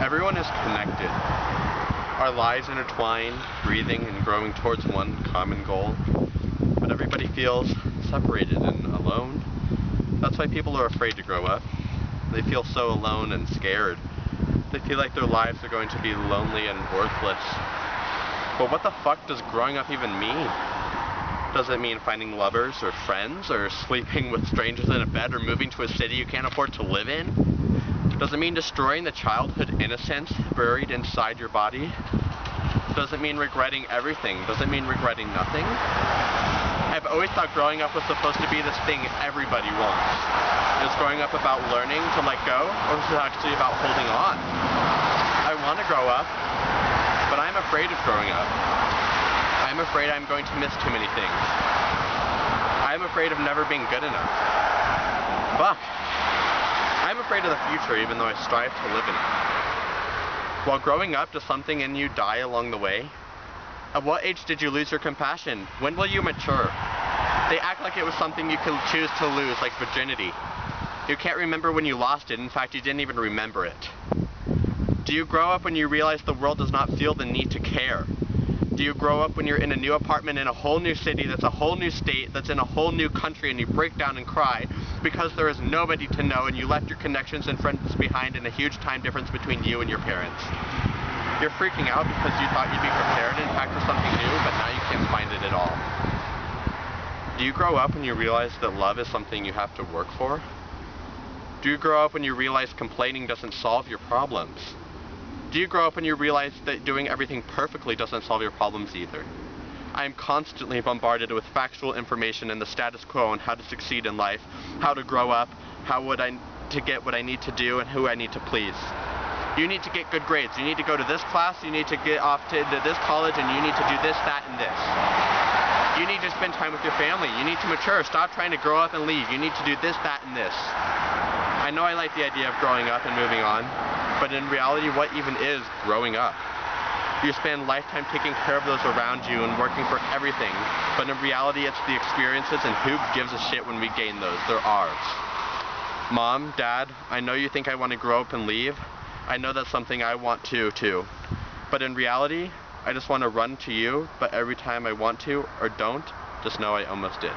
Everyone is connected. Our lives intertwine, breathing and growing towards one common goal. But everybody feels separated and alone. That's why people are afraid to grow up. They feel so alone and scared. They feel like their lives are going to be lonely and worthless. But what the fuck does growing up even mean? Does it mean finding lovers or friends or sleeping with strangers in a bed or moving to a city you can't afford to live in? Does it mean destroying the childhood innocence buried inside your body? Does it mean regretting everything? Does it mean regretting nothing? I've always thought growing up was supposed to be this thing everybody wants. Is growing up about learning to let go, or is it actually about holding on? I want to grow up, but I'm afraid of growing up. I'm afraid I'm going to miss too many things. I'm afraid of never being good enough. Fuck. I'm afraid of the future, even though I strive to live in it. While growing up, does something in you die along the way? At what age did you lose your compassion? When will you mature? They act like it was something you could choose to lose, like virginity. You can't remember when you lost it. In fact, you didn't even remember it. Do you grow up when you realize the world does not feel the need to care? Do you grow up when you're in a new apartment in a whole new city, that's a whole new state, that's in a whole new country, and you break down and cry because there is nobody to know and you left your connections and friends behind and a huge time difference between you and your parents? You're freaking out because you thought you'd be prepared, in fact, for something new, but now you can't find it at all. Do you grow up when you realize that love is something you have to work for? Do you grow up when you realize complaining doesn't solve your problems? Do you grow up when you realize that doing everything perfectly doesn't solve your problems either? I am constantly bombarded with factual information and the status quo on how to succeed in life, how to grow up, to get what I need to do, and who I need to please. You need to get good grades. You need to go to this class, you need to get off to this college, and you need to do this, that, and this. You need to spend time with your family. You need to mature. Stop trying to grow up and leave. You need to do this, that, and this. I know I like the idea of growing up and moving on, but in reality, what even is growing up? You spend a lifetime taking care of those around you and working for everything, but in reality, it's the experiences, and who gives a shit when we gain those? They're ours. Mom, Dad, I know you think I want to grow up and leave. I know that's something I want to, too. But in reality, I just want to run to you, but every time I want to, or don't, just know I almost did.